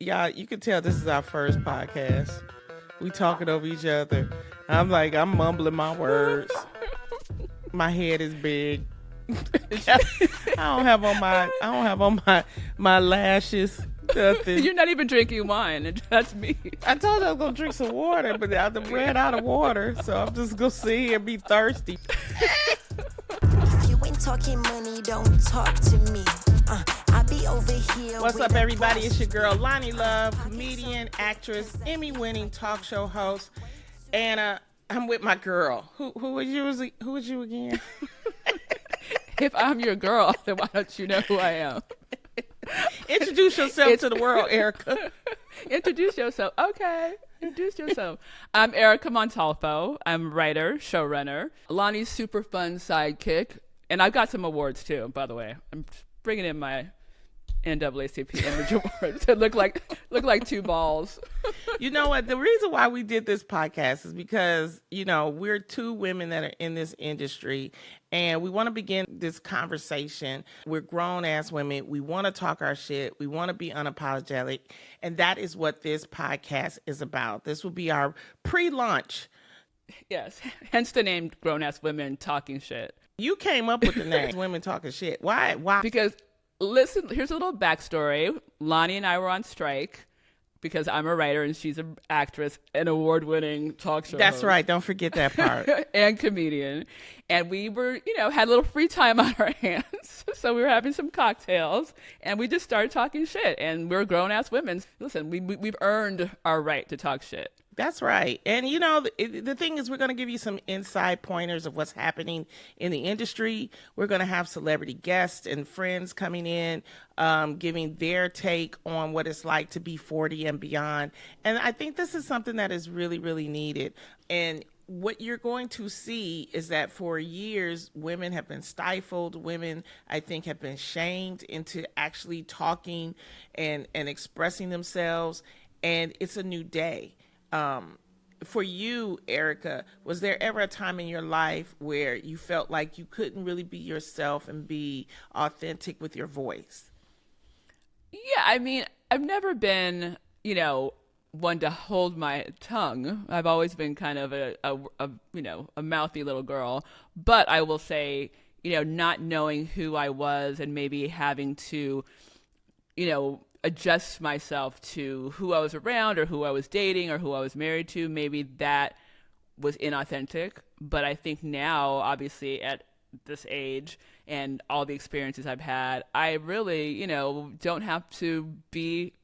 Y'all, you can tell this is our first podcast. We talking over each other. I'm mumbling my words. My head is big. I don't have on my lashes. Nothing. You're not even drinking wine. That's me. I told you I was gonna drink some water, but I ran out of water, so I'm just gonna sit here and be thirsty. If you ain't talking money, don't talk to me. I be over here. What's up, everybody? It's your girl Loni Love, comedian, actress, Emmy-winning talk show host, and I'm with my girl. Who was you? Who was you again? If I'm your girl, then why don't you know who I am? Introduce yourself to the world, Erica. Introduce yourself. Okay. Introduce yourself. I'm Erica Montolfo. I'm writer, showrunner, Lonnie's super fun sidekick. And I've got some awards too, by the way. I'm bringing in my NAACP image awards to look like two balls. You know what? The reason why we did this podcast is because, we're two women that are in this industry and we want to begin this conversation. We're grown-ass women. We want to talk our shit. We want to be unapologetic. And that is what this podcast is about. This will be our pre-launch. Yes. Hence the name Grown-Ass Women Talking Shit. You came up with the name Women Talking Shit. Why? Because, listen, here's a little backstory. Loni and I were on strike because I'm a writer and she's an actress, an award-winning talk show That's host. Right. Don't forget that part. And comedian. And we were, had a little free time on our hands. So we were having some cocktails and we just started talking shit. And we're grown-ass women. Listen, we've earned our right to talk shit. That's right. And, the thing is, we're going to give you some inside pointers of what's happening in the industry. We're going to have celebrity guests and friends coming in, giving their take on what it's like to be 40 and beyond. And I think this is something that is really, really needed. And what you're going to see is that for years, women have been stifled. Women, I think, have been shamed into actually talking and expressing themselves. And it's a new day. For you, Erica, was there ever a time in your life where you felt like you couldn't really be yourself and be authentic with your voice? Yeah, I mean, I've never been, one to hold my tongue. I've always been kind of a mouthy little girl. But I will say, not knowing who I was and maybe having to, adjust myself to who I was around or who I was dating or who I was married to, maybe that was inauthentic. But I think now, obviously, at this age and all the experiences I've had, I really, don't have to be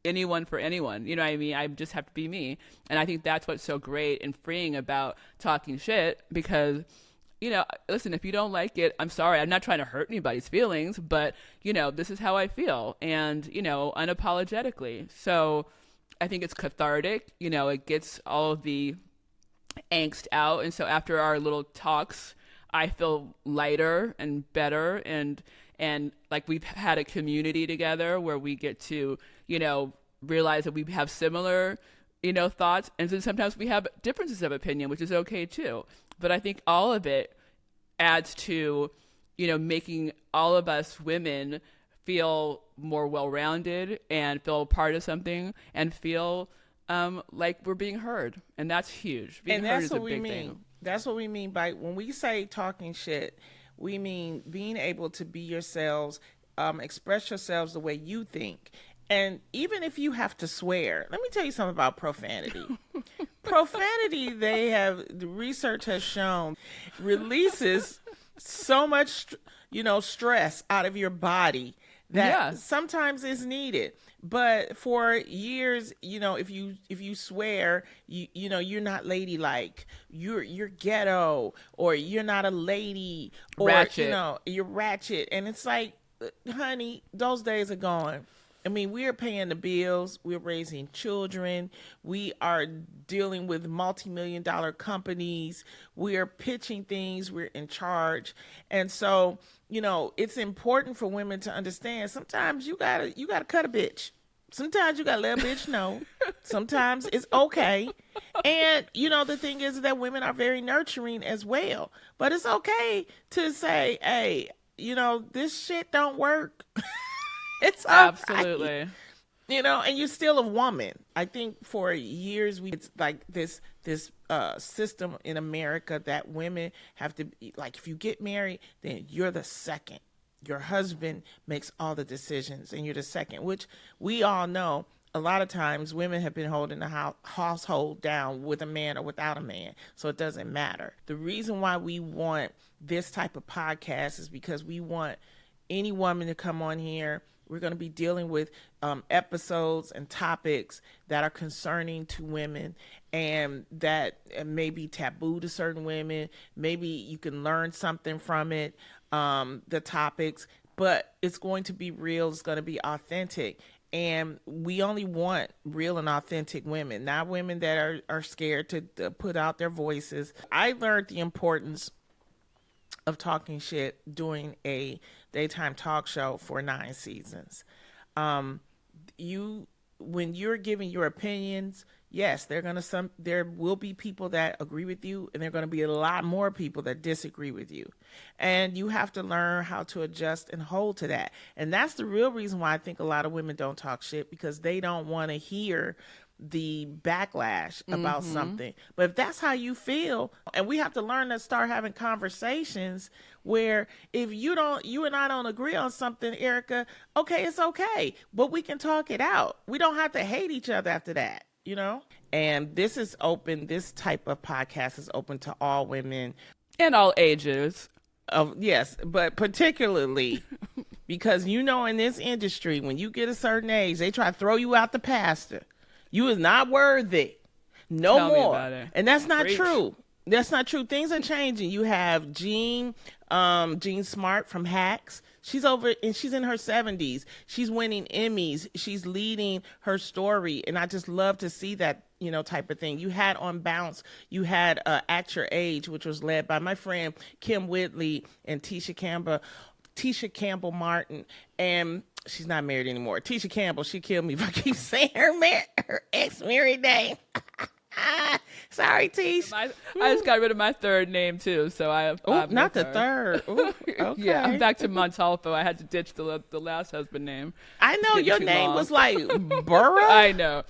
anyone for anyone. You know what I mean? I just have to be me. And I think that's what's so great and freeing about talking shit because listen, if you don't like it, I'm sorry. I'm not trying to hurt anybody's feelings, but, this is how I feel. And, unapologetically. So I think it's cathartic. It gets all of the angst out. And so after our little talks, I feel lighter and better. And like we've had a community together where we get to, realize that we have similar, thoughts. And then sometimes we have differences of opinion, which is okay too. But I think all of it adds to, making all of us women feel more well-rounded and feel a part of something and feel like we're being heard. And that's huge. Being heard is a big thing. That's what we mean by when we say talking shit, we mean being able to be yourselves, express yourselves the way you think. And even if you have to swear, let me tell you something about profanity. Profanity, the research has shown, releases so much, stress out of your body that sometimes is needed. But for years, if you swear, you're not ladylike, you're ghetto, or you're not a lady, or ratchet. You're ratchet, and it's like, honey, those days are gone. I mean, we are paying the bills. We're raising children. We are dealing with multi-million-dollar companies. We are pitching things. We're in charge. And so, it's important for women to understand sometimes you gotta cut a bitch. Sometimes you gotta let a bitch know. Sometimes it's okay. And, the thing is that women are very nurturing as well. But it's okay to say, hey, this shit don't work. It's absolutely. And you're still a woman. I think for years it's like this system in America that women have to, like, if you get married, then you're the second. Your husband makes all the decisions and you're the second, which we all know a lot of times women have been holding the household down with a man or without a man, so it doesn't matter. The reason why we want this type of podcast is because we want any woman to come on here. We're going to be dealing with episodes and topics that are concerning to women and that may be taboo to certain women. Maybe you can learn something from it, the topics, but it's going to be real. It's going to be authentic. And we only want real and authentic women, not women that are scared to put out their voices. I learned the importance of talking shit doing a daytime talk show for 9 seasons. When you're giving your opinions, yes, there will be people that agree with you, and there are going to be a lot more people that disagree with you. And you have to learn how to adjust and hold to that. And that's the real reason why I think a lot of women don't talk shit, because they don't want to hear the backlash about something. But if that's how you feel, and we have to learn to start having conversations where if you and I don't agree on something, Erica, okay, it's okay, but we can talk it out. We don't have to hate each other after that, And this is open. This type of podcast is open to all women and all ages. Yes, but particularly because in this industry, when you get a certain age, they try to throw you out the pasture. You is not worthy. No Tell me more. about it. And that's not Preach. true. That's not true. Things are changing. You have Jean Smart from Hacks. She's in her 70s. She's winning Emmys. She's leading her story. And I just love to see that, type of thing. You had on Bounce, you had At Your Age, which was led by my friend Kim Whitley and Tisha Campbell Martin. And she's not married anymore. Tisha Campbell, she killed me if I keep saying her ex-married name. Sorry, Tish. I just got rid of my third name too, so not the third. Ooh, okay. Yeah, I'm back to Montolfo. I had to ditch the last husband name. I know your name was like Burra. I know.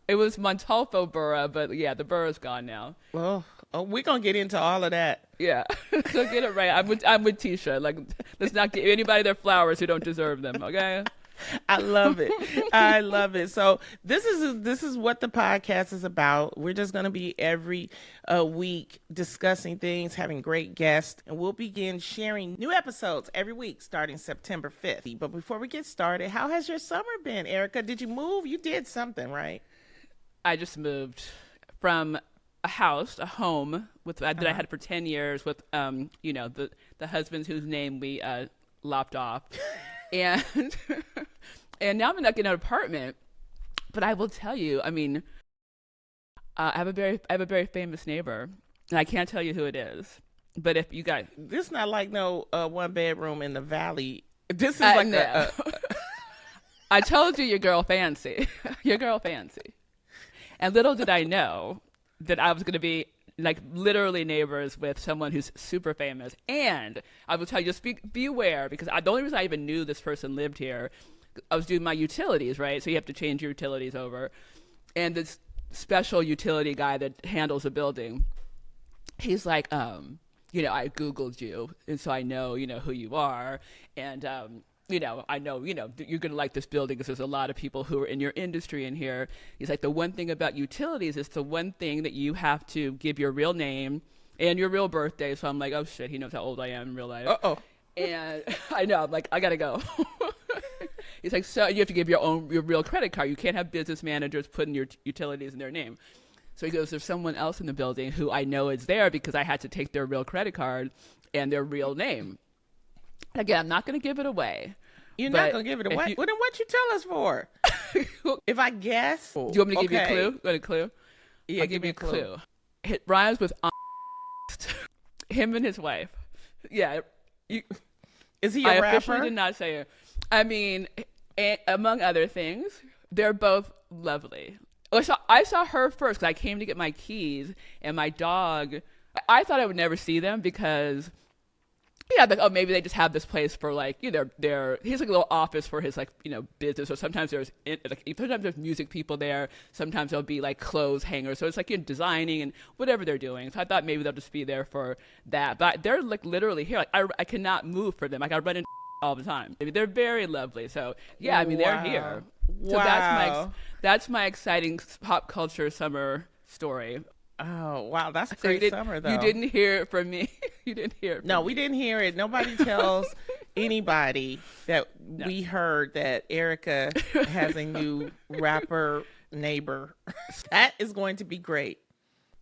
It was Montolfo Burra, but yeah, the Burra's gone now. Oh, we're gonna get into all of that. Yeah, so get it right. I'm with Tisha. Like, let's not give anybody their flowers who don't deserve them. Okay. I love it. I love it. So this is what the podcast is about. We're just going to be every week discussing things, having great guests, and we'll begin sharing new episodes every week starting September 5th. But before we get started, how has your summer been, Erica? Did you move? You did something, right? I just moved from a home that I had for 10 years with the husbands whose name we lopped off. And now I'm in an apartment, but I will tell you, I mean, I have a very famous neighbor, and I can't tell you who it is. But if you guys, this is not like no 1-bedroom in the valley. This is like no. I told you, your girl fancy, and little did I know that I was going to be like literally neighbors with someone who's super famous. And I will tell you, just be aware, because the only reason I even knew this person lived here, I was doing my utilities, right? So you have to change your utilities over. And this special utility guy that handles the building, he's like, I Googled you, and so I know, who you are. And, I know, you're going to like this building because there's a lot of people who are in your industry in here. He's like, the one thing about utilities is the one thing that you have to give your real name and your real birthday. So I'm like, oh shit, he knows how old I am in real life. Uh-oh. And I know, I'm like, I got to go. He's like, so you have to give your real credit card. You can't have business managers putting your utilities in their name. So he goes, there's someone else in the building who I know is there because I had to take their real credit card and their real name. Again, I'm not going to give it away. You're not going to give it away? Well, then what you tell us for? If I guess? Do you want me to give you a clue? Got a clue? Yeah, I'll give you a clue. It rhymes with him and his wife. Yeah. Is he a rapper? I officially did not say it. I mean, among other things, they're both lovely. I saw her first because I came to get my keys, and my dog, I thought I would never see them because Yeah, like, oh, maybe they just have this place for like, you know, he's like a little office for his like, you know, business. So sometimes there's music people there. Sometimes there'll be like clothes hangers. So it's like you're designing and whatever they're doing. So I thought maybe they'll just be there for that. But they're like literally here. Like I cannot move for them. Like I run into all the time. I mean, they're very lovely. So yeah, I mean, they're here. So that's my exciting pop culture summer story. Oh, wow. That's a great summer, though. You didn't hear it from me. You didn't hear it from me. We didn't hear it. Nobody tells anybody that we heard that Erica has a new rapper neighbor. That is going to be great.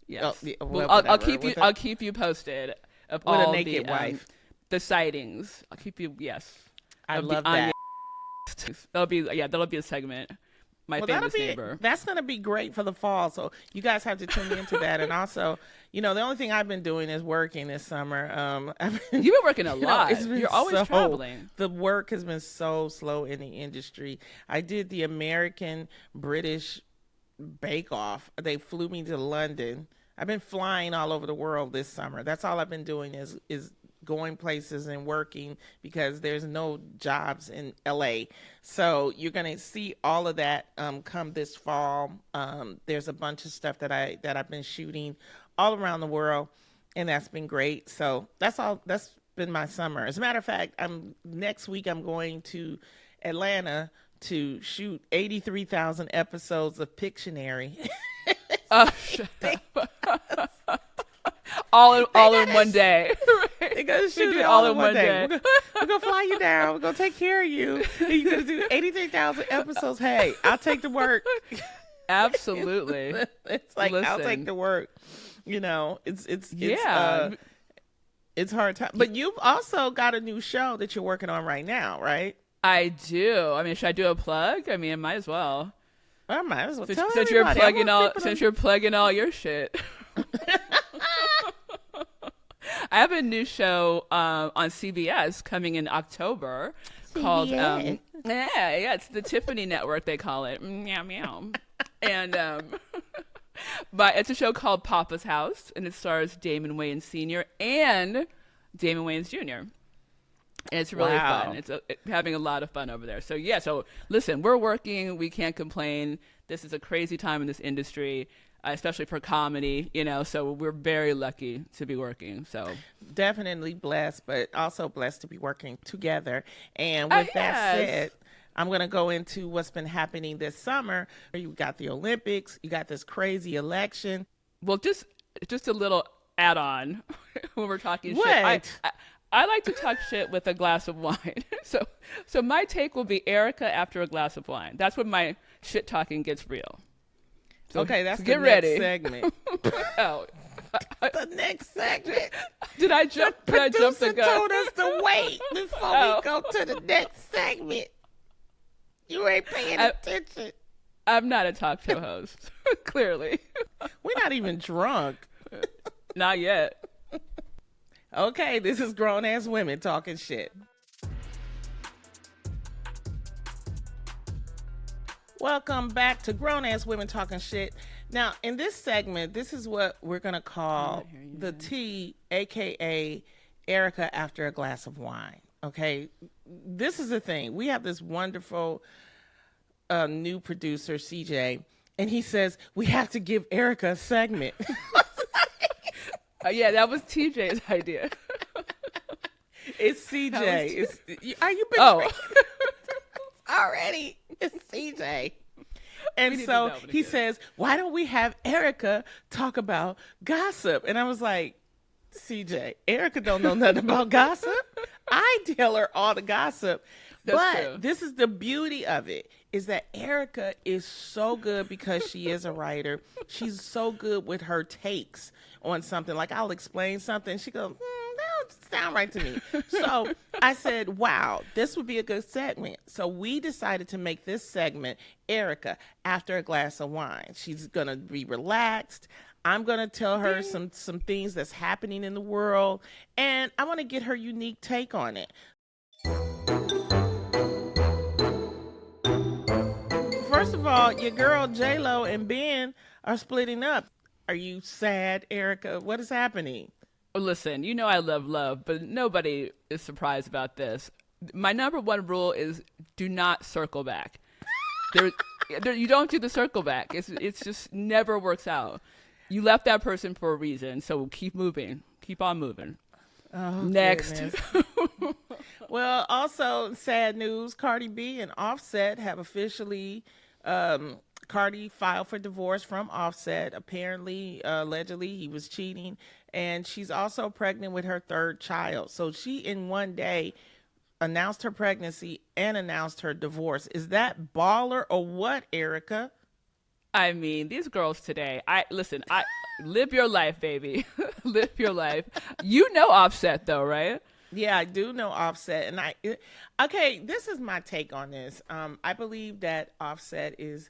Yes. I'll keep you posted of with all a naked wife. The sightings. I'll keep you. Yes. I love that. That'll be a segment. My famous neighbor. That's going to be great for the fall. So you guys have to tune into that. And also, you know, the only thing I've been doing is working this summer. You've been working a lot. You're always traveling. The work has been so slow in the industry. I did the American British Bake Off. They flew me to London. I've been flying all over the world this summer. That's all I've been doing is going places and working because there's no jobs in LA. So you're going to see all of that come this fall. There's a bunch of stuff that I've been shooting all around the world, and that's been great. So that's been my summer. As a matter of fact, next week I'm going to Atlanta to shoot 83,000 episodes of Pictionary. Oh, shut up. all in one day. They're going to shoot it all in one day. We're going to fly you down. We're going to take care of you. You're going to do 83,000 episodes. Hey, I'll take the work. Absolutely. It's like, listen, I'll take the work. You know, it's hard time. But you've also got a new show that you're working on right now, right? I do. I mean, should I do a plug? I mean, I might as well. I might as well. Since you're plugging all your shit. I have a new show on CBS coming in October called it's the Tiffany Network, they call it. Meow meow. And but it's a show called Papa's House, and it stars Damon Wayans Sr. and Damon Wayans Jr. And it's really fun. It's having a lot of fun over there. So yeah, so listen, we're working. We can't complain. This is a crazy time in this industry, especially for comedy, you know, so we're very lucky to be working. So definitely blessed, but also blessed to be working together. And with that said, I'm going to go into what's been happening this summer. You got the Olympics, you got this crazy election. Well, just a little add-on when we're talking what? Shit. I like to talk shit with a glass of wine. So my take will be Erica after a glass of wine. That's when my shit talking gets real. So, okay, that's so the get next ready. segment. Oh, the next segment. Did I jump the gun? The producer told us to wait before we go to the next segment. You ain't paying attention. I'm not a talk show host, clearly. We're not even drunk. Not yet. Okay, this is grown-ass women talking shit. Welcome back to Grown-Ass Women Talking Shit. Now, in this segment, this is what we're going to call the tea, a.k.a. Erica after a glass of wine. Okay? This is the thing. We have this wonderful new producer, CJ, and he says, we have to give Erica a segment. Yeah, that was TJ's idea. It's CJ. Are you been already? It's CJ. And so he says, why don't we have Erica talk about gossip? And I was like, CJ, Erica don't know nothing about gossip. I tell her all the gossip. That's true. This is the beauty of it, is that Erica is so good because she is a writer. She's so good with her takes on something. Like, I'll explain something. She goes, that don't sound right to me. So I said, wow, this would be a good segment. So we decided to make this segment Erica after a glass of wine. She's going to be relaxed. I'm going to tell her some things that's happening in the world. And I want to get her unique take on it. First of all, your girl JLo and Ben are splitting up. Are you sad, Erica? What is happening? Listen, you know I love love, but nobody is surprised about this. My number one rule is do not circle back. You don't do the circle back. It's just never works out. You left that person for a reason, so keep moving. Keep on moving. Oh, next. Well, also sad news, Cardi B and Offset have officially, Cardi filed for divorce from Offset. Apparently, allegedly, he was cheating. And she's also pregnant with her third child. So she, in one day, announced her pregnancy and announced her divorce. Is that baller or what, Erica? I mean, these girls today, I live your life, baby. Live your life. You know Offset though, right? Yeah, I do know Offset. And okay, this is my take on this. I believe that Offset is,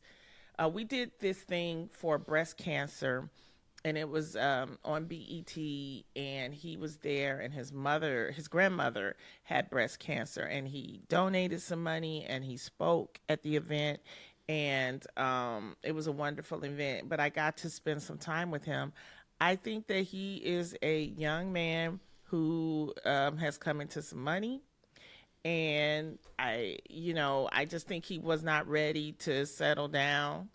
we did this thing for breast cancer, and it was on BET, and he was there, and his grandmother had breast cancer, and he donated some money, and he spoke at the event, and it was a wonderful event. But I got to spend some time with him. I think that he is a young man who has come into some money, and I just think he was not ready to settle down.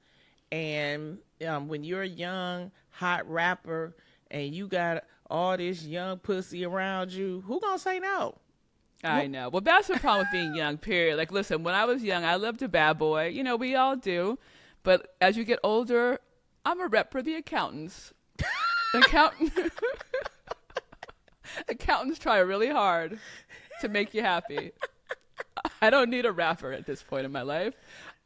And when you're a young, hot rapper and you got all this young pussy around you, who gonna say no? I know. Well, that's the problem with being young, period. Like, listen, when I was young, I loved a bad boy. You know, we all do. But as you get older, I'm a rep for the accountants. Accountants try really hard to make you happy. I don't need a rapper at this point in my life.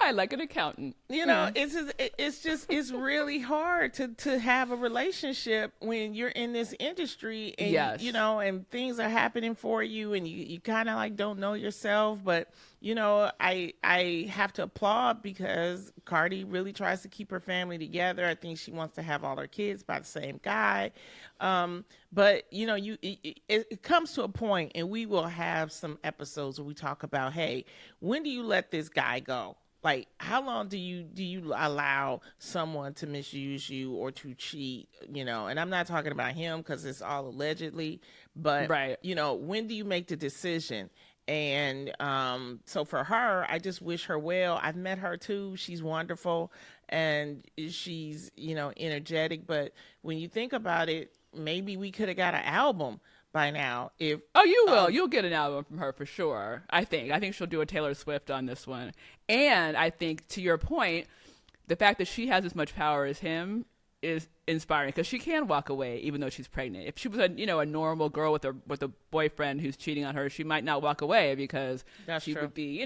I like an accountant. You know, it's really hard to have a relationship when you're in this industry and, yes. And things are happening for you and you kind of like don't know yourself. But, I have to applaud because Cardi really tries to keep her family together. I think she wants to have all her kids by the same guy. But, it comes to a point, and we will have some episodes where we talk about, hey, when do you let this guy go? Like, how long do you allow someone to misuse you or to cheat, And I'm not talking about him because it's all allegedly, but, right. When do you make the decision? And so for her, I just wish her well. I've met her too. She's wonderful and she's, energetic. But when you think about it, maybe we could have got an album by now. You will. You'll get an album from her for sure. I think she'll do a Taylor Swift on this one. And I think, to your point, the fact that she has as much power as him is inspiring because she can walk away even though she's pregnant. If she was a normal girl with a boyfriend who's cheating on her, she might not walk away because she would be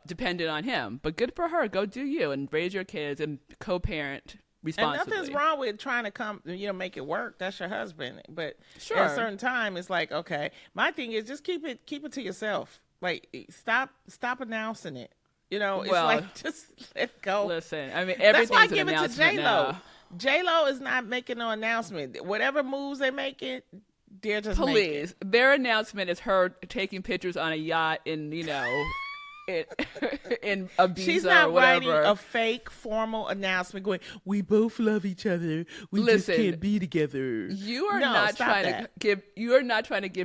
dependent on him. But good for her. Go do you and raise your kids and co-parent responsibly. And nothing's wrong with trying to make it work. That's your husband. But sure. At a certain time, it's like, okay. My thing is just keep it to yourself. Like, stop announcing it. It's like, just let it go. Listen, I mean, everything's an announcement. That's why I give it to JLo. JLo is not making no announcement. Whatever moves they make it, they're just making it. Their announcement is her taking pictures on a yacht in Ibiza. She's not or whatever. writing a fake formal announcement going, we both love each other. Just can't be together. You are not trying to give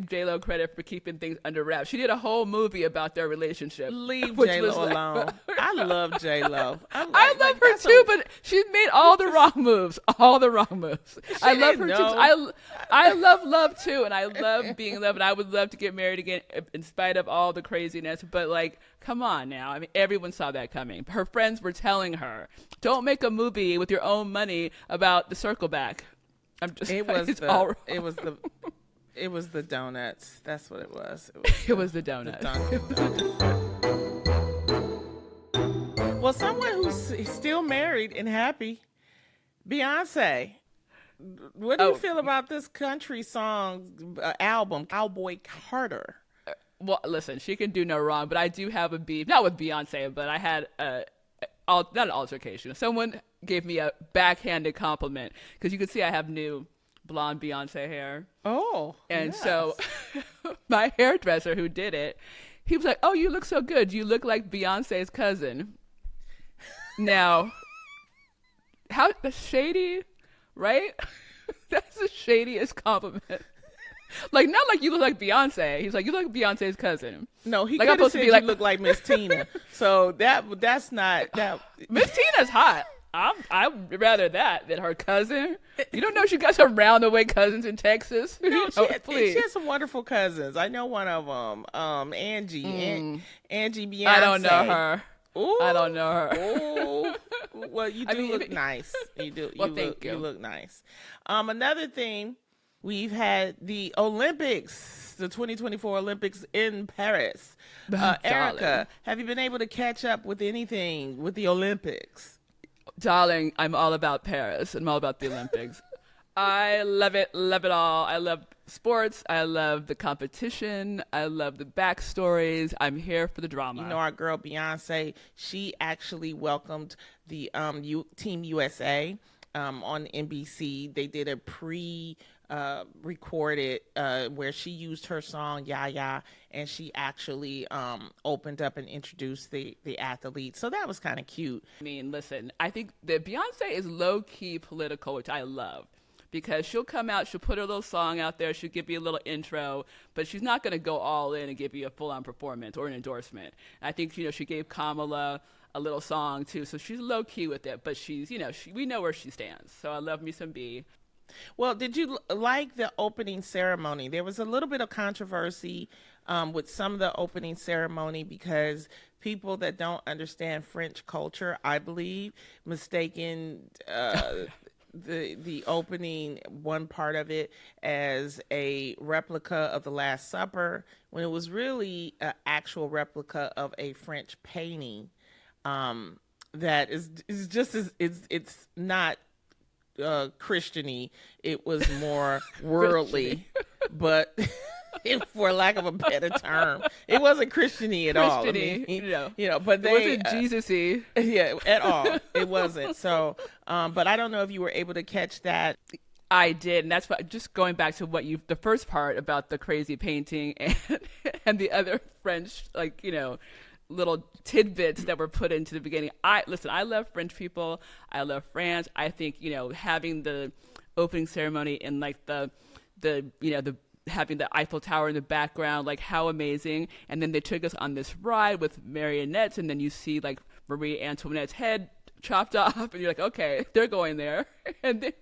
JLo credit for keeping things under wraps. She did a whole movie about their relationship. Leave JLo alone. I love JLo. I love her too, but she's made all the wrong moves. All the wrong moves. I love her too. I love love too, and I love being in love, and I would love to get married again in spite of all the craziness. But like, come on now. I mean, everyone saw that coming. Her friends were telling her, don't make a movie with your own money about the circle back. It was the donuts. That's what it was. It was the donuts. Well, someone who's still married and happy, Beyonce. What do you feel about this country song album, Cowboy Carter? Well, listen, she can do no wrong, but I do have a beef, not with Beyonce, but I had not an altercation. Someone gave me a backhanded compliment because you can see I have new blonde Beyonce hair. Oh, and yes. So my hairdresser who did it, he was like, "Oh, you look so good. You look like Beyonce's cousin." Now, how shady, right? That's the shadiest compliment. Like, not like you look like Beyonce. He's like, you look like Beyonce's cousin. No, he like, could I'm have supposed to said be like, you look like Miss Tina. So that's not that. Miss Tina's hot. I'd rather that than her cousin. You don't know she got some roundaway cousins in Texas. No, Please. she has some wonderful cousins. I know one of them, Angie, Angie Beyonce. I don't know her. Ooh, I don't know her. Ooh. Well, you do look nice. You do. Well, thank you. You look nice. Another thing, we've had the Olympics, the 2024 Olympics in Paris. Erica, have you been able to catch up with anything with the Olympics? Darling, I'm all about Paris. I'm all about the Olympics. I love it all. I love sports. I love the competition. I love the backstories. I'm here for the drama. You know, our girl Beyonce, she actually welcomed the Team USA on NBC. They did a recorded where she used her song "Ya Ya," and she actually opened up and introduced the athletes. So that was kind of cute. I mean, listen, I think that Beyonce is low-key political, which I love. Because she'll come out, she'll put her little song out there, she'll give you a little intro, but she's not going to go all in and give you a full-on performance or an endorsement. I think, she gave Kamala a little song too, so she's low-key with it, but she's, we know where she stands. So I love me some B. Well, did you like the opening ceremony? There was a little bit of controversy with some of the opening ceremony because people that don't understand French culture, I believe, mistaken the opening, one part of it, as a replica of the Last Supper, when it was really an actual replica of a French painting that is just as it's not Christian-y. It was more worldly, but for lack of a better term, it wasn't Christian-y at all. I mean, but they, it wasn't Jesus-y. Yeah, at all. It wasn't. So, but I don't know if you were able to catch that. I did, and that's what, just going back to the first part about the crazy painting and the other French, little tidbits that were put into the beginning. I love French people. I love France. I think, having the opening ceremony in having the Eiffel Tower in the background, like how amazing. And then they took us on this ride with marionettes, and then you see like Marie Antoinette's head chopped off, and you're like, okay, they're going there. And then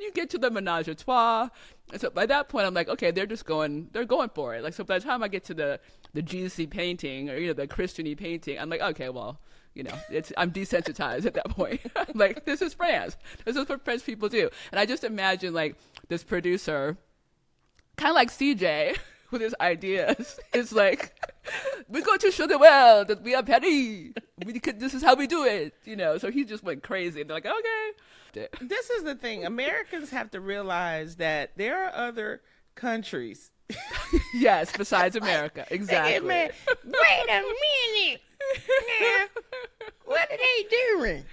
you get to the menage a trois. And so by that point, I'm like, okay, they're going for it. Like, so by the time I get to the Jesus-y painting or, the Christian-y painting, I'm like, okay, well, I'm desensitized at that point. Like, this is France. This is what French people do. And I just imagine like this producer, kind of like CJ with his ideas. It's like, we go to show the world that we are Paris. This is how we do it. So he just went crazy. And they're like, okay. This is the thing. Americans have to realize that there are other countries. Yes, besides America. Exactly. Man, wait a minute. Now, what are they doing?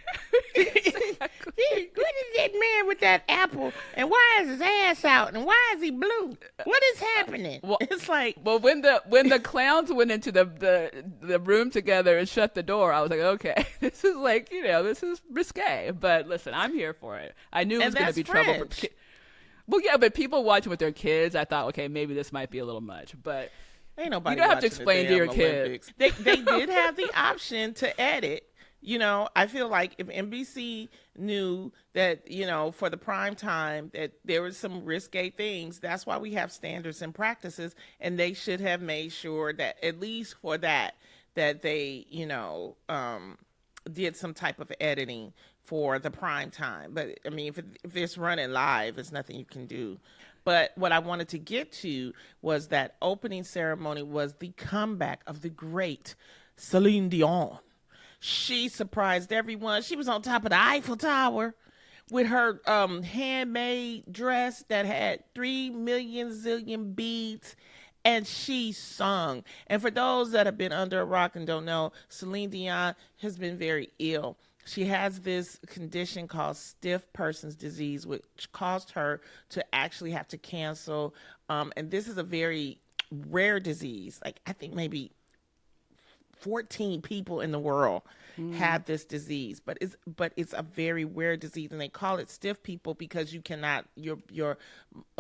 What is that man with that apple? And why is his ass out? And why is he blue? What is happening? Well, it's like, well, when the clowns went into the room together and shut the door, I was like, okay, this is like, this is risque. But listen, I'm here for it. I knew it was going to be trouble for kids. Well, yeah, but people watching with their kids, I thought, okay, maybe this might be a little much. But ain't nobody. You don't have to explain to your kids. They did have the option to edit. I feel like if NBC knew that, for the prime time that there was some risque things, that's why we have standards and practices, and they should have made sure that at least for that they, did some type of editing for the prime time. But I mean, if it's running live, there's nothing you can do. But what I wanted to get to was that opening ceremony was the comeback of the great Celine Dion. She surprised everyone. She was on top of the Eiffel Tower with her handmade dress that had 3 million zillion beads, and she sung. And for those that have been under a rock and don't know, Celine Dion has been very ill. She has this condition called stiff person's disease, which caused her to actually have to cancel. And this is a very rare disease. Like, I think maybe 14 people in the world have this disease, but it's a very rare disease, and they call it stiff people because you cannot your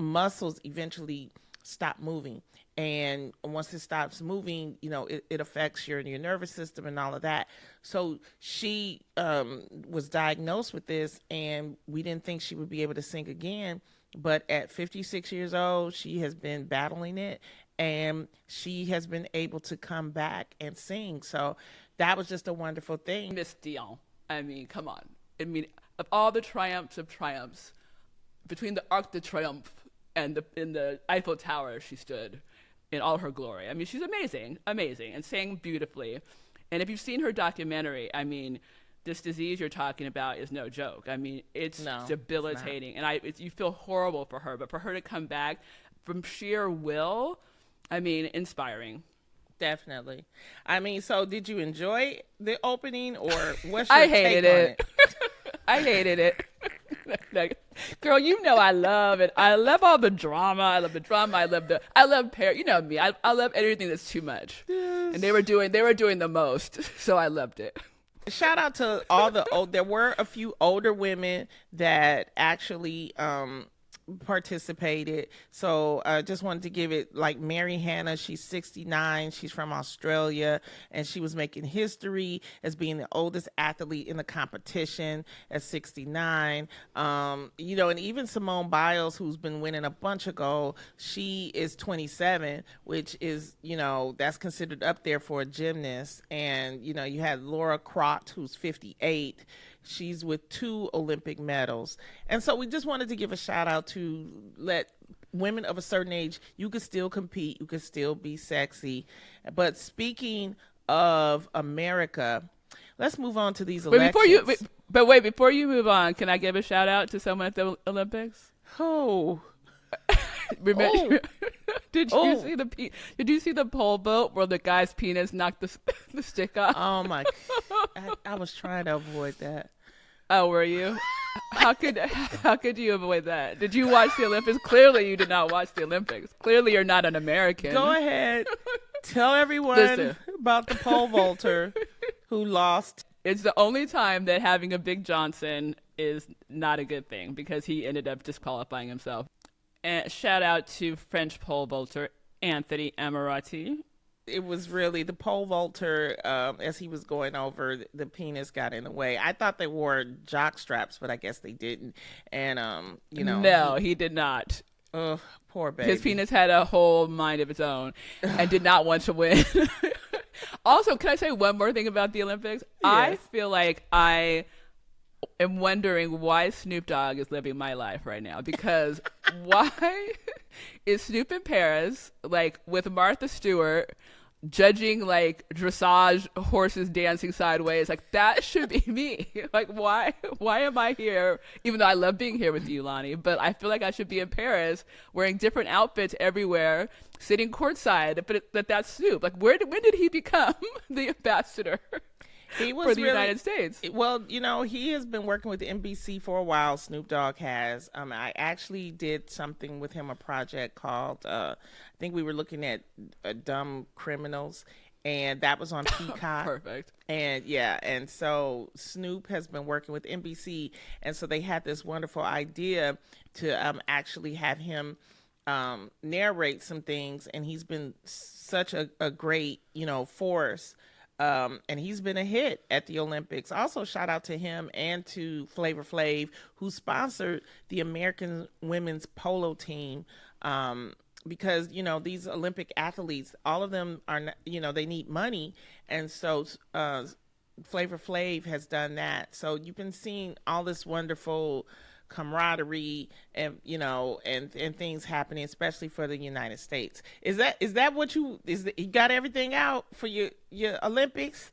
muscles eventually stop moving, and once it stops moving, it affects your nervous system and all of that. So she was diagnosed with this, and we didn't think she would be able to sing again. But at 56 years old, she has been battling it, and she has been able to come back and sing. So that was just a wonderful thing. Miss Dion. I mean, come on. I mean, of all the triumphs of triumphs, between the Arc de Triomphe and in the Eiffel Tower, she stood in all her glory. I mean, she's amazing, and sang beautifully. And if you've seen her documentary, I mean, this disease you're talking about is no joke. I mean, it's debilitating, and you feel horrible for her. But for her to come back from sheer will, I mean, inspiring. Definitely. I mean, so did you enjoy the opening, or what's your I hated take on it. I hated it. Girl, you know I love it. I love all the drama. I love the drama. I love you know me. I love everything that's too much. Yes. And they were doing the most, so I loved it. Shout out to all there were a few older women that actually participated. So I just wanted to give it, like Mary Hannah, she's 69. She's from Australia, and she was making history as being the oldest athlete in the competition at 69. And even Simone Biles, who's been winning a bunch of gold, she is 27, which is, that's considered up there for a gymnast. And, you had Laura Crott, who's 58. She's with 2 Olympic medals. And so we just wanted to give a shout out to let women of a certain age, you could still compete, you could still be sexy. But speaking of America, let's move on to these elections. Before you move on, can I give a shout out to someone at the Olympics? Oh. Remember, did you see the pole vault where the guy's penis knocked the stick off? Oh my! I was trying to avoid that. Oh, were you? How could you avoid that? Did you watch the Olympics? Clearly, you did not watch the Olympics. Clearly, you're not an American. Go ahead, tell everyone about the pole vaulter who lost. It's the only time that having a Big Johnson is not a good thing, because he ended up disqualifying himself. And shout out to French pole vaulter Anthony Amorati. It was really the pole vaulter, as he was going over, the penis got in the way. I thought they wore jock straps, but I guess they didn't. And, No, he did not. Ugh, poor baby. His penis had a whole mind of its own and did not want to win. Also, can I say one more thing about the Olympics? Yes. I feel like I am wondering why Snoop Dogg is living my life right now, because why is Snoop in Paris, like, with Martha Stewart, judging, like, dressage horses dancing sideways? Like, that should be me. Like, why am I here, even though I love being here with you, Loni, but I feel like I should be in Paris wearing different outfits everywhere, sitting courtside, but that's Snoop. Like, when did he become the ambassador? He was for the United States? Well, he has been working with NBC for a while. Snoop Dogg has. I actually did something with him, a project called, I think we were looking at Dumb Criminals, and that was on Peacock. Perfect. And so Snoop has been working with NBC, and so they had this wonderful idea to actually have him narrate some things, and he's been such a great, force. And he's been a hit at the Olympics. Also, shout out to him and to Flavor Flav, who sponsored the American women's polo team. Because, these Olympic athletes, all of them are, they need money. And so Flavor Flav has done that. So you've been seeing all this wonderful camaraderie and and things happening, especially for the United States. Is that what you got everything out for your Olympics?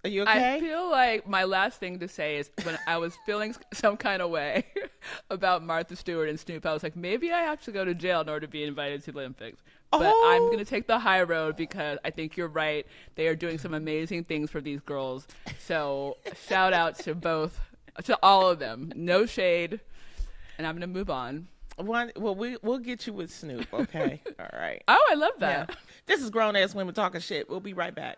Are you okay? I feel like my last thing to say is, when I was feeling some kind of way about Martha Stewart and Snoop, I was like, maybe I have to go to jail in order to be invited to the Olympics. But I'm going to take the high road, because I think you're right. They are doing some amazing things for these girls. So shout out to all of them. No shade. And I'm going to move on. We'll get you with Snoop, okay? All right. Oh, I love that. Yeah. This is Grown Ass Women Talking Shit. We'll be right back.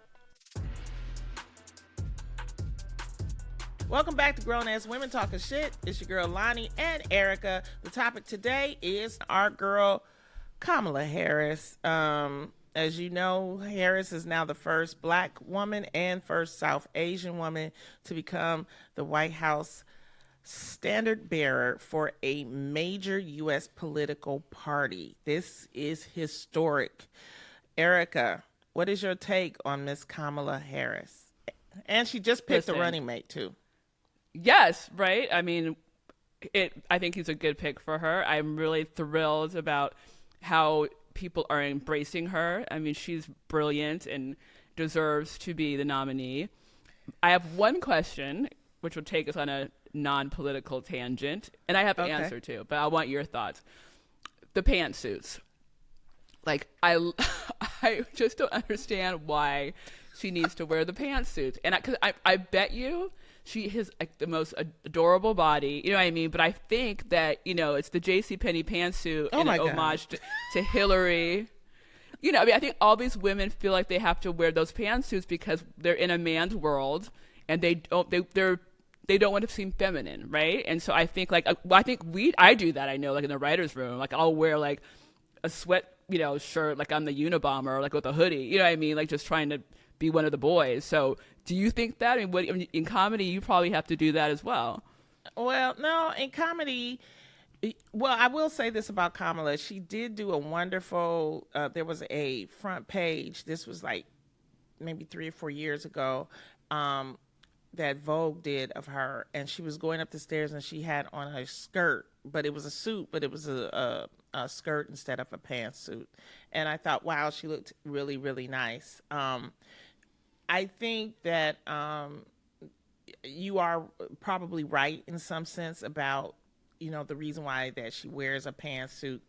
Welcome back to Grown Ass Women Talking Shit. It's your girl Loni and Erica. The topic today is our girl Kamala Harris. As you know, Harris is now the first Black woman and first South Asian woman to become the White House standard bearer for a major U.S. political party. This is historic. Erica, what is your take on Miss Kamala Harris? And she just picked a running mate too. Yes, right? I mean, I think he's a good pick for her. I'm really thrilled about how people are embracing her. I mean, she's brilliant and deserves to be the nominee. I have one question, which will take us on a non-political tangent, and I have an answer too, but I want your thoughts. The pantsuits. Like, I just don't understand why she needs to wear the pantsuits. And because I bet you she has like the most adorable body, you know what I mean? But I think that, you know, it's the JCPenney pantsuit and an homage to Hillary. You know, I mean, I think all these women feel like they have to wear those pantsuits because they're in a man's world and they don't want to seem feminine, right? And so I think like, I do that. I know, like in the writer's room, like I'll wear like a sweat, you know, shirt, like I'm the Unabomber, or like with a hoodie, you know what I mean? Like just trying to be one of the boys. So do you think that? I mean, in comedy, you probably have to do that as well. Well, no, in comedy, well, I will say this about Kamala. She did do a wonderful, there was a front page. This was like maybe 3 or 4 years ago, that Vogue did of her. And she was going up the stairs and she had on her skirt, but it was a suit, but it was a skirt instead of a pantsuit. And I thought, wow, she looked really, really nice. I think that you are probably right in some sense about, you know, the reason why that she wears a pantsuit.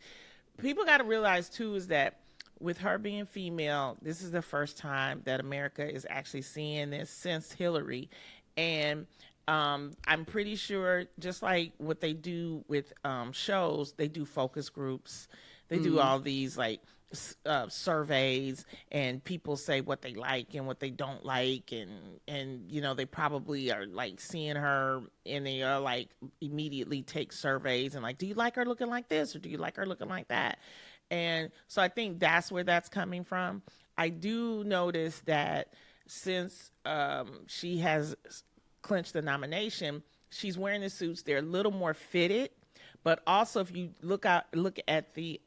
People got to realize too is that with her being female, this is the first time that America is actually seeing this since Hillary. And I'm pretty sure, just like what they do with shows, they do focus groups. They do all these like surveys, and people say what they like and what they don't like, and you know, they probably are like seeing her and they are like immediately take surveys and like, do you like her looking like this or do you like her looking like that? And so I think that's where that's coming from. I do notice that since she has clinched the nomination, she's wearing the suits. They're a little more fitted. But also, if you look at the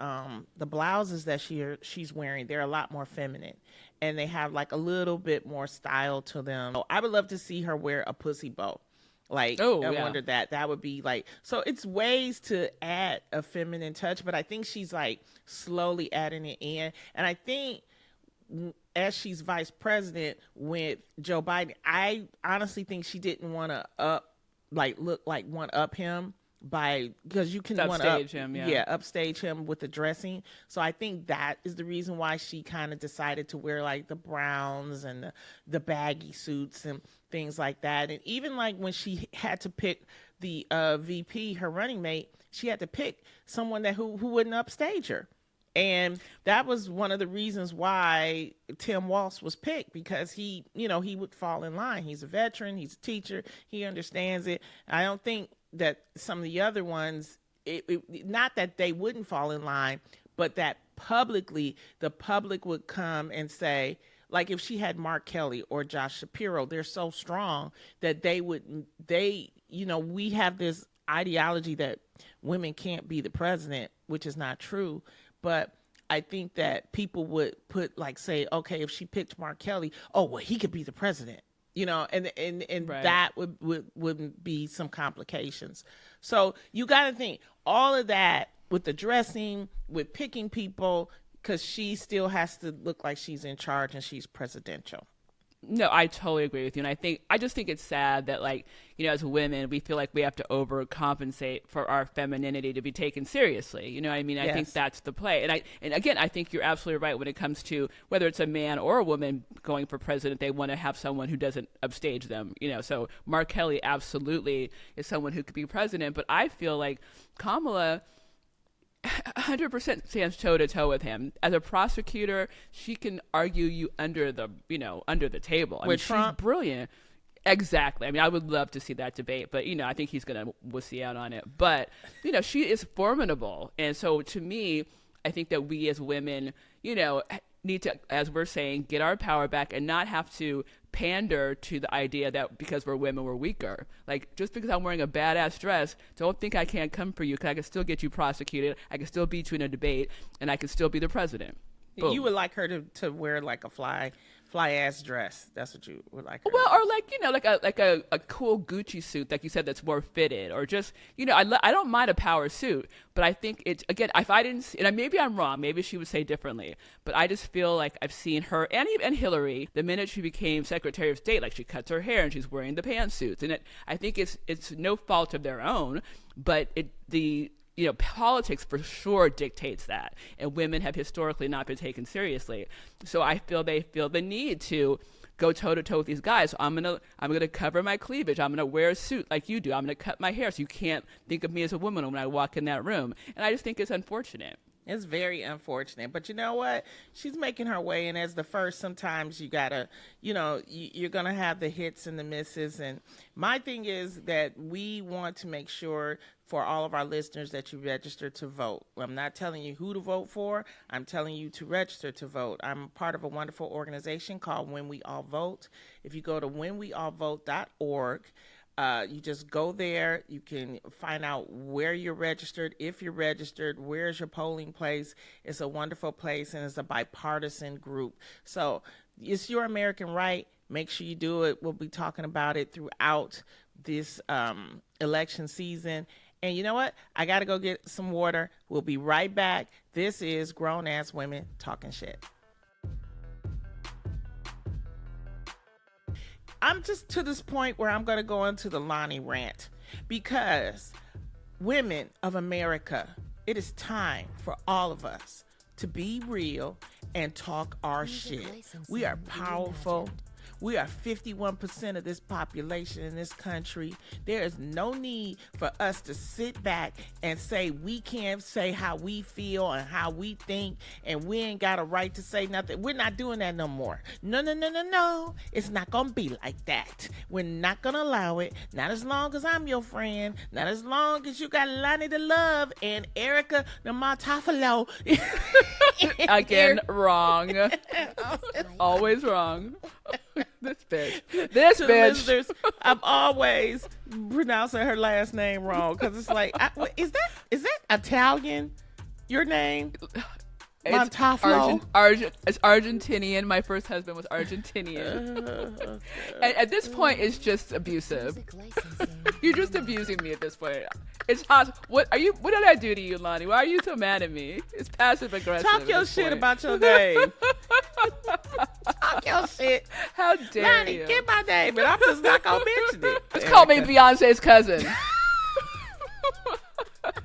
blouses that she's wearing, they're a lot more feminine, and they have like a little bit more style to them. So I would love to see her wear a pussy bow. Like, I wonder that would be like, so it's ways to add a feminine touch, but I think she's like slowly adding it in. And I think as she's vice president with Joe Biden, I honestly think she didn't want to look like one up him. Because you can upstage him, upstage him with the dressing. So I think that is the reason why she kind of decided to wear like the browns and the baggy suits and things like that. And even like when she had to pick the VP, her running mate, she had to pick someone who wouldn't upstage her. And that was one of the reasons why Tim Walz was picked, because he would fall in line. He's a veteran. He's a teacher. He understands it. I don't think that some of the other ones, not that they wouldn't fall in line, but that publicly the public would come and say, like if she had Mark Kelly or Josh Shapiro, they're so strong that we have this ideology that women can't be the president, which is not true. But I think that people would say, okay, if she picked Mark Kelly, oh, well, he could be the president. You know, and right. That would be some complications. So you got to think all of that with the dressing, with picking people, because she still has to look like she's in charge and she's presidential. No, I totally agree with you. And I just think it's sad that, like, you know, as women, we feel like we have to overcompensate for our femininity to be taken seriously. You know what I mean? Yes. I think that's the play. And again, I think you're absolutely right when it comes to whether it's a man or a woman going for president, they want to have someone who doesn't upstage them. You know, so Mark Kelly absolutely is someone who could be president. But I feel like Kamala 100% stands toe to toe with him. As a prosecutor, she can argue you under the table. I mean, Trump? She's brilliant. Exactly. I mean, I would love to see that debate, but I think he's going to wussy out on it. But she is formidable, and so to me, I think that we as women, need to, as we're saying, get our power back and not have to pander to the idea that because we're women, we're weaker. Like, just because I'm wearing a badass dress, don't think I can't come for you, because I can still get you prosecuted. I can still beat you in a debate, and I can still be the president. Boom. You would like her to wear like a fly ass dress. That's what you would like her. Well, or like a cool Gucci suit, like you said, that's more fitted, or just I don't mind a power suit, but I think it's, again, if I didn't see, and maybe I'm wrong, maybe she would say differently, but I just feel like I've seen her and Hillary, the minute she became Secretary of State, like she cuts her hair and she's wearing the pantsuits, and I think it's no fault of their own, but politics for sure dictates that, and women have historically not been taken seriously. So I feel they feel the need to go toe to toe with these guys. So I'm gonna cover my cleavage. I'm gonna wear a suit like you do. I'm gonna cut my hair so you can't think of me as a woman when I walk in that room. And I just think it's unfortunate. It's very unfortunate, but you know what? She's making her way, and as the first, sometimes you gotta, you're gonna have the hits and the misses. And my thing is that we want to make sure for all of our listeners that you register to vote. I'm not telling you who to vote for. I'm telling you to register to vote. I'm part of a wonderful organization called When We All Vote. If you go to whenweallvote.org, you just go there. You can find out where you're registered, if you're registered, where's your polling place. It's a wonderful place, and it's a bipartisan group. So it's your American right. Make sure you do it. We'll be talking about it throughout this election season. And you know what? I got to go get some water. We'll be right back. This is Grown Ass Women Talking Shit. I'm just to this point where I'm going to go into the Loni rant, because women of America, it is time for all of us to be real and talk our shit. We are powerful. We are 51% of this population in this country. There is no need for us to sit back and say we can't say how we feel and how we think, and we ain't got a right to say nothing. We're not doing that no more. No. It's not going to be like that. We're not going to allow it. Not as long as I'm your friend. Not as long as you got Loni to love and Erica the Montolfo. Again, wrong. Always wrong. This bitch. Listeners, I'm always pronouncing her last name wrong, because it's like, is that Italian? Your name? Montolfo. It's Argentinian. My first husband was Argentinian. And at this point, it's just abusive. You're just abusing me at this point. It's hot. What did I do to you, Loni? Why are you so mad at me? It's passive aggressive. Talk your shit about your name. Talk your shit. How dare Loni, you? get my name, and I'm just not gonna mention it. Just call me Beyonce's cousin.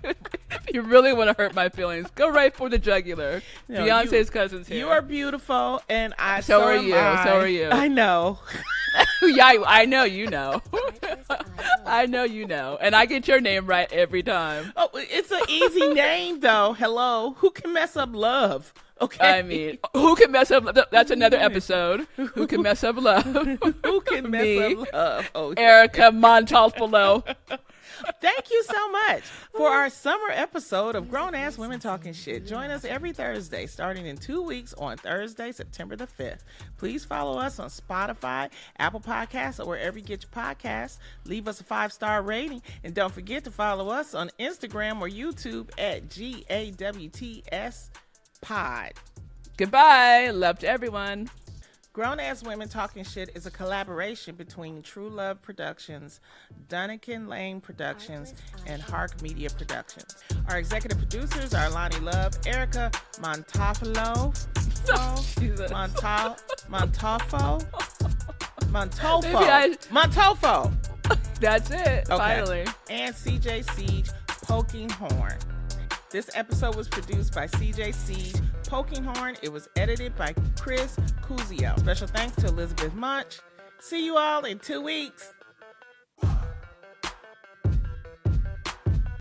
If you really want to hurt my feelings, go right for the jugular. No, Beyonce's cousin's here. You are beautiful, and so are you. So are you. I know. Yeah, I know you know. I know you know. And I get your name right every time. Oh, it's an easy name, though. Hello. Who can mess up love? Okay. I mean, who can mess up? That's another episode. Who can mess up love? Who can mess up love? Oh, Erica Montolfo. Thank you so much for our summer episode of Grown Ass Women Talking Shit. Join us every Thursday, starting in 2 weeks on Thursday, September the 5th. Please follow us on Spotify, Apple Podcasts, or wherever you get your podcasts. Leave us a 5-star rating, and don't forget to follow us on Instagram or YouTube at GAWTS Pod. Goodbye. Love to everyone. Grown Ass Women Talking Shit is a collaboration between True Love Productions, Dunnigan Lane Productions, and Hark Media Productions. Our executive producers are Loni Love, Erica Montolfo, Montolfo. That's it. Okay. Finally. And CJ Siege, Poking Horn. This episode was produced by CJ Siege, Poking Horn. It was edited by Chris Cuzio. Special thanks to Elizabeth Munch. See you all in 2 weeks.